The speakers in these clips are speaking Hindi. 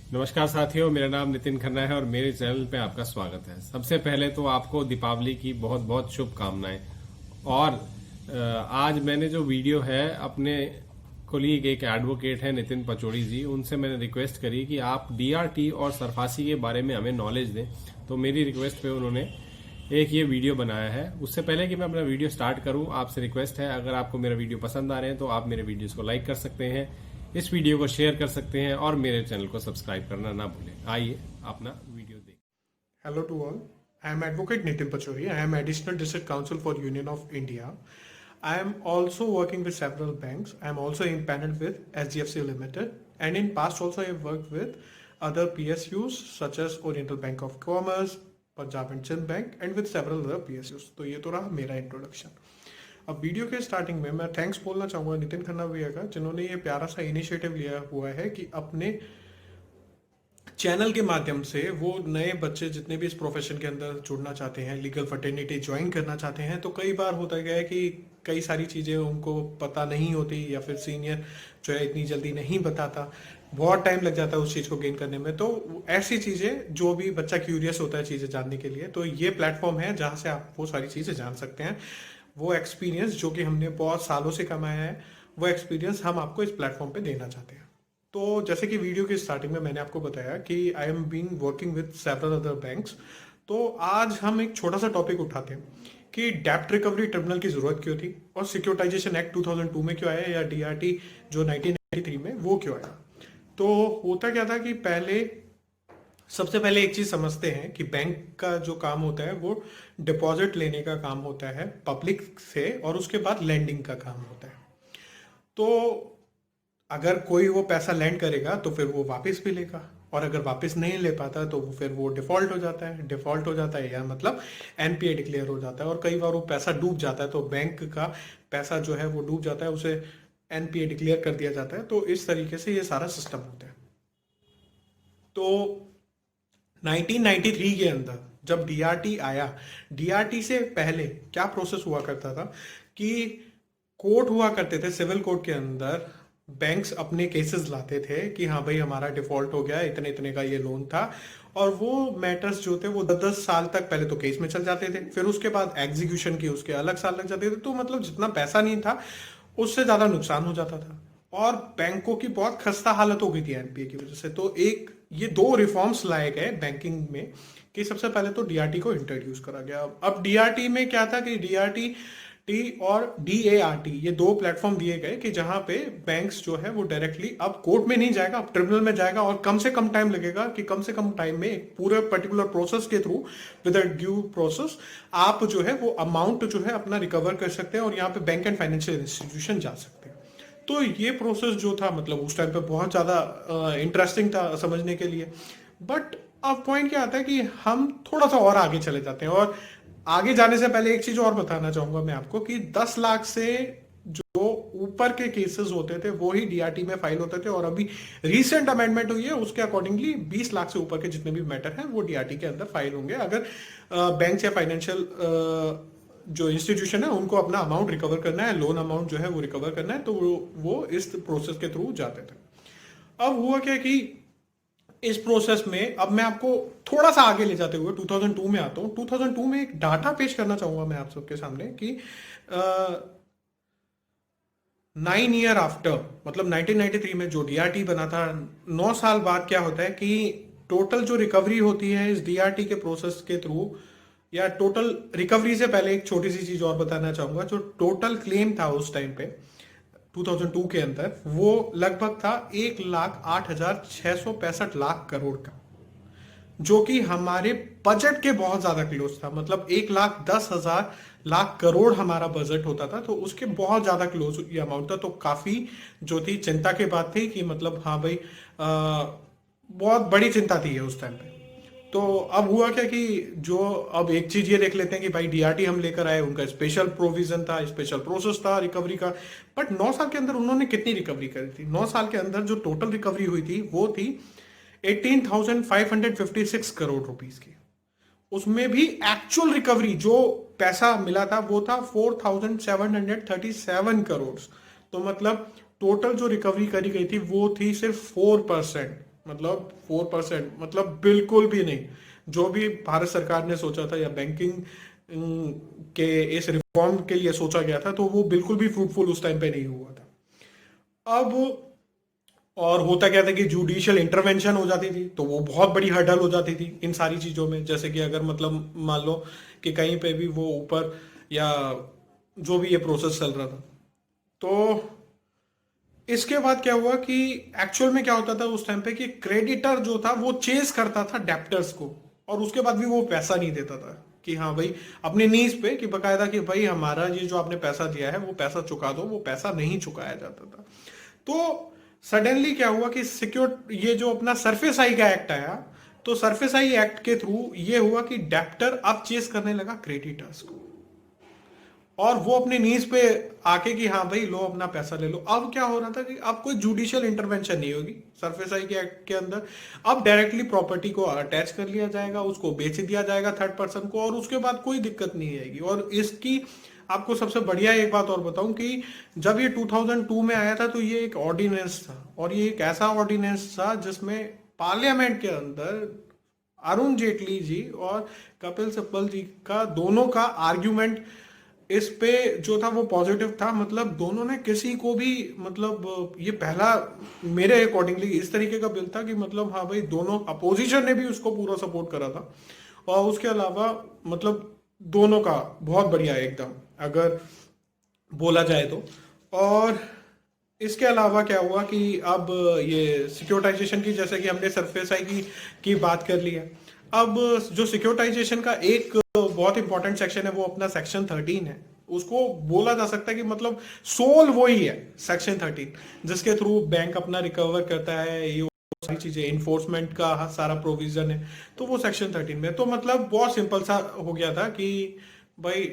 नमस्कार साथियों, मेरा नाम नितिन खन्ना है और मेरे चैनल पे आपका स्वागत है। सबसे पहले तो आपको दीपावली की बहुत बहुत शुभकामनाएं। और आज मैंने जो वीडियो है अपने कोलीग एक एडवोकेट है नितिन पचौड़ी जी, उनसे मैंने रिक्वेस्ट करी कि आप डीआरटी और सरफासी के बारे में हमें नॉलेज दें। तो मेरी रिक्वेस्ट पे उन्होंने एक ये वीडियो बनाया है। उससे पहले कि मैं अपना वीडियो स्टार्ट करूं, आपसे रिक्वेस्ट है, अगर आपको मेरा वीडियो पसंद आ रहे हैं तो आप मेरे वीडियोस को लाइक कर सकते हैं, इस वीडियो को शेयर कर सकते हैं और मेरे चैनल को सब्सक्राइब करना ना भूलें। आइए अपना वीडियो देखें। Hello to all. I am Advocate Nitin Pachori. I am Additional District Counsel for Union of India. I am also working with several banks. I am also impaneled with SGFC Limited, and in past also I have worked with other PSUs such as Oriental Bank of Commerce, Punjab and Sind Bank, and with several other PSUs. तो ये तो रहा मेरा इंट्रोडक्शन। अब वीडियो के स्टार्टिंग में मैं थैंक्स बोलना चाहूँगा नितिन खन्ना भैया का, जिन्होंने ये प्यारा सा इनिशिएटिव लिया हुआ है कि अपने चैनल के माध्यम से वो नए बच्चे जितने भी इस प्रोफेशन के अंदर जुड़ना चाहते हैं, लीगल फर्टेनिटी ज्वाइन करना चाहते हैं, तो कई बार होता गया है कि कई सारी चीज़ें उनको पता नहीं होती या फिर सीनियर जो है इतनी जल्दी नहीं बताता, बहुत टाइम लग जाता है उस चीज़ को गेन करने में। तो ऐसी चीज़ें जो भी बच्चा क्यूरियस होता है चीज़ें जानने के लिए, तो ये प्लेटफॉर्म है जहाँ से आप वो सारी चीज़ें जान सकते हैं। वो एक्सपीरियंस जो कि हमने बहुत सालों से कमाया है, वो एक्सपीरियंस हम आपको इस प्लेटफॉर्म पे देना चाहते हैं। तो जैसे कि वीडियो की स्टार्टिंग में मैंने आपको बताया कि I am being working with several other banks, तो आज हम एक छोटा सा टॉपिक उठाते हैं कि डेप्ट रिकवरी ट्रिब्यूनल की जरूरत क्यों थी और सिक्योरिटाइजेशन एक्ट 2002 में क्यों आया या डीआरटी जो 1993 में वो क्यों आया। तो होता क्या था कि सबसे पहले एक चीज समझते हैं कि बैंक का जो काम होता है वो डिपॉजिट लेने का काम होता है पब्लिक से, और उसके बाद लैंडिंग का काम होता है। तो अगर कोई वो पैसा लैंड करेगा तो फिर वो वापस भी लेगा, और अगर वापस नहीं ले पाता तो फिर वो डिफॉल्ट हो जाता है। डिफॉल्ट हो जाता है या मतलब एनपीए डिक्लेयर हो जाता है, और कई बार वो पैसा डूब जाता है, तो बैंक का पैसा जो है वो डूब जाता है, उसे एनपीए डिक्लेयर कर दिया जाता है। तो इस तरीके से ये सारा सिस्टम होता है। तो 1993 के अंदर जब डीआरटी आया, डीआरटी से पहले क्या प्रोसेस हुआ करता था कि कोर्ट हुआ करते थे, सिविल कोर्ट के अंदर बैंक्स अपने केसेस लाते थे कि हाँ भाई हमारा डिफॉल्ट हो गया, इतने इतने का ये लोन था, और वो मैटर्स जो थे वो 10-10 साल तक पहले तो केस में चल जाते थे, फिर उसके बाद एग्जीक्यूशन की उसके अलग साल लग जाते थे। तो मतलब जितना पैसा नहीं था उससे ज्यादा नुकसान हो जाता था, और बैंकों की बहुत खस्ता हालत हो गई थी एनपीए की वजह से। तो एक ये दो रिफॉर्म्स लाए गए बैंकिंग में कि सबसे पहले तो डीआरटी को इंट्रोड्यूस करा गया। अब डीआरटी में क्या था कि डीआरटी टी और डीएआरटी ये दो प्लेटफॉर्म दिए गए कि जहां पे बैंक्स जो है वो डायरेक्टली अब कोर्ट में नहीं जाएगा, अब ट्रिब्यूनल में जाएगा, और कम से कम टाइम लगेगा कि कम से कम टाइम में एक पूरे पर्टिकुलर प्रोसेस के through with a due process आप जो है वो अमाउंट जो है अपना रिकवर कर सकते हैं, और यहाँ पे बैंक एंड फाइनेंशियल इंस्टीट्यूशन जा सकते हैं। तो ये प्रोसेस जो था मतलब उस टाइम पे बहुत ज्यादा इंटरेस्टिंग था समझने के लिए। बट अब पॉइंट क्या आता है कि हम थोड़ा सा और आगे चले जाते हैं, और आगे जाने से पहले एक चीज और बताना चाहूंगा मैं आपको कि 10 लाख से जो ऊपर के केसेस होते थे वो ही डीआरटी में फाइल होते थे, और अभी रिसेंट अमेंडमेंट हुई है उसके अकॉर्डिंगली 20 लाख से ऊपर के जितने भी मैटर हैं वो डीआरटी के अंदर फाइल होंगे, अगर बैंक या फाइनेंशियल जो इंस्टीट्यूशन है उनको अपना अमाउंट रिकवर करना है, लोन अमाउंट जो है वो रिकवर करना है, तो वो इस प्रोसेस के थ्रू जाते थे। अब हुआ क्या कि इस प्रोसेस में अब मैं आपको थोड़ा सा आगे ले जाते हुए 2002 में आता हूं। 2002 में एक डाटा पेश करना चाहूंगा मैं आप सबके सामने कि 9 ईयर आफ्टर मतलब 1993 में जो डीआरटी बना था, 9 साल बाद क्या होता है कि टोटल जो रिकवरी होती है इस डीआरटी के प्रोसेस के थ्रू, या टोटल रिकवरी से पहले एक छोटी सी चीज और बताना चाहूंगा। जो टोटल क्लेम था उस टाइम पे 2002 के अंदर वो लगभग था 1,08,665 लाख करोड़ का, जो कि हमारे बजट के बहुत ज्यादा क्लोज था। मतलब 1,10,000 लाख करोड़ हमारा बजट होता था, तो उसके बहुत ज्यादा क्लोज ये अमाउंट था। तो काफी जो थी चिंता की बात थी कि मतलब हाँ भाई बहुत बड़ी चिंता थी ये उस टाइम पे। तो अब हुआ क्या कि जो अब एक चीज ये देख लेते हैं कि भाई डीआरटी हम लेकर आए, उनका स्पेशल प्रोविजन था, स्पेशल प्रोसेस था रिकवरी का। बट 9 साल के अंदर उन्होंने कितनी रिकवरी करी थी? 9 साल के अंदर जो टोटल रिकवरी हुई थी वो थी 18,556 करोड़ रुपीस की। उसमें भी एक्चुअल रिकवरी जो पैसा मिला था वो था 4,737 करोड़। तो मतलब टोटल जो रिकवरी करी गई थी वो थी सिर्फ 4%। मतलब 4%, मतलब बिल्कुल भी नहीं। जो भी भारत सरकार ने सोचा था या बैंकिंग के इस रिफॉर्म के लिए सोचा गया था, तो वो बिल्कुल भी फ्रूटफुल उस टाइम पे नहीं हुआ था। अब और होता क्या था कि जुडिशियल इंटरवेंशन हो जाती थी, तो वो बहुत बड़ी हर्डल हो जाती थी इन सारी चीजों में। जैसे कि अगर मतलब मान लो कि कहीं पे भी वो ऊपर या जो भी ये प्रोसेस चल रहा था, तो इसके बाद क्या हुआ कि एक्चुअल में क्या होता था उस टाइम पे कि क्रेडिटर जो था वो चेस करता था डेप्टर्स को, और उसके बाद भी वो पैसा नहीं देता था कि हाँ भाई अपने नीज पे, कि बकायदा कि भाई हमारा ये जो आपने पैसा दिया है वो पैसा चुका दो। वो पैसा नहीं चुकाया जाता था। तो सडनली क्या हुआ कि सिक्योर ये जो अपना सरफेस आई का एक्ट आया, तो सरफेस आई एक्ट के थ्रू ये हुआ कि डेप्टर अब चेस करने लगा क्रेडिटर्स को, और वो अपने नीज पे आके कि हाँ भाई लो अपना पैसा ले लो। अब क्या हो रहा था कि अब कोई जुडिशियल इंटरवेंशन नहीं होगी सरफेस आई के एक्ट के अंदर। अब डायरेक्टली प्रॉपर्टी को अटैच कर लिया जाएगा, उसको बेच दिया जाएगा थर्ड पर्सन को, और उसके बाद कोई दिक्कत नहीं आएगी। और इसकी आपको सबसे बढ़िया एक बात और बताऊं कि जब ये 2002 में आया था, तो ये एक ऑर्डिनेंस था, और ये एक ऐसा ऑर्डिनेंस था जिसमें पार्लियामेंट के अंदर अरुण जेटली जी और कपिल सिब्बल जी का दोनों का आर्ग्यूमेंट इस पे जो था वो पॉजिटिव था। मतलब दोनों ने किसी को भी, मतलब ये पहला मेरे अकॉर्डिंगली इस तरीके का बिल था कि मतलब हाँ भाई दोनों अपोजिशन ने भी उसको पूरा सपोर्ट करा था, और उसके अलावा मतलब दोनों का बहुत बढ़िया है एकदम अगर बोला जाए तो। और इसके अलावा क्या हुआ कि अब ये सिक्योरिटाइजेशन की, जैसे कि हमने सरफेस आई की बात कर ली है। अब जो सिक्योरिटाइजेशन का एक बहुत इंपॉर्टेंट सेक्शन है वो अपना सेक्शन 13 है। उसको बोला जा सकता है कि मतलब सोल वो ही है सेक्शन 13, जिसके थ्रू बैंक अपना रिकवर करता है। ये सारी चीजें इन्फोर्समेंट का सारा प्रोविजन है, तो वो सेक्शन 13 में। तो मतलब बहुत सिंपल सा हो गया था कि भाई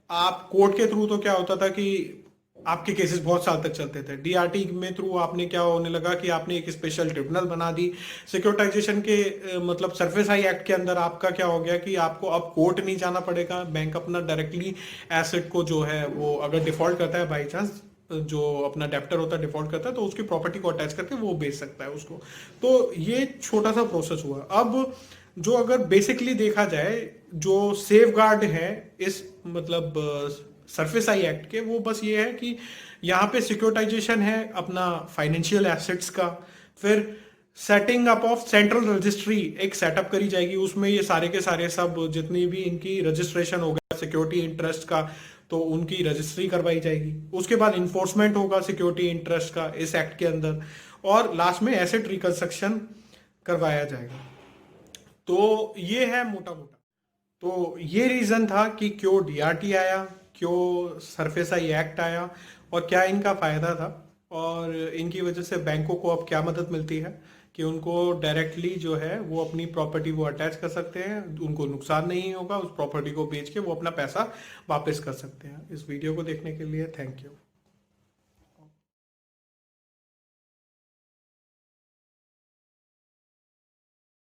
आप कोर्ट के थ्रू, तो क्या होता था कि आपके केसेस बहुत साल तक चलते थे। डीआरटी में थ्रू आपने क्या होने लगा कि आपने एक स्पेशल ट्रिब्यूनल बना दी। सिक्योरिटाइजेशन के मतलब सरफेस आई एक्ट के अंदर आपका क्या हो गया कि आपको अब कोर्ट नहीं जाना पड़ेगा। बैंक अपना डायरेक्टली एसेट को जो है वो अगर डिफॉल्ट करता है बाई चांस, जो अपना डेप्टर होता है डिफॉल्ट करता है, तो उसकी प्रॉपर्टी को अटैच करके वो बेच सकता है उसको। तो ये छोटा सा प्रोसेस हुआ। अब जो अगर बेसिकली देखा जाए जो सेफ गार्ड है इस मतलब सरफेस आई एक्ट के, वो बस ये है कि यहाँ पे सिक्योरिटाइजेशन है अपना फाइनेंशियल एसेट्स का। फिर setting up of central registry एक सेटअप करी जाएगी, उसमें ये सारे के सारे सब जितनी भी इनकी रजिस्ट्रेशन होगा सिक्योरिटी इंटरेस्ट का, तो उनकी रजिस्ट्री करवाई जाएगी। उसके बाद इन्फोर्समेंट होगा सिक्योरिटी इंटरेस्ट का इस एक्ट के अंदर, और लास्ट में एसेट रिकंस्ट्रक्शन करवाया जाएगा। तो ये है मोटा मोटा। तो ये रीजन था कि क्यों डीआरटी आया, क्यों सरफेस आई एक्ट आया, और क्या इनका फायदा था, और इनकी वजह से बैंकों को अब क्या मदद मिलती है कि उनको डायरेक्टली जो है वो अपनी प्रॉपर्टी वो अटैच कर सकते हैं, उनको नुकसान नहीं होगा, उस प्रॉपर्टी को बेच के वो अपना पैसा वापस कर सकते हैं। इस वीडियो को देखने के लिए थैंक यू।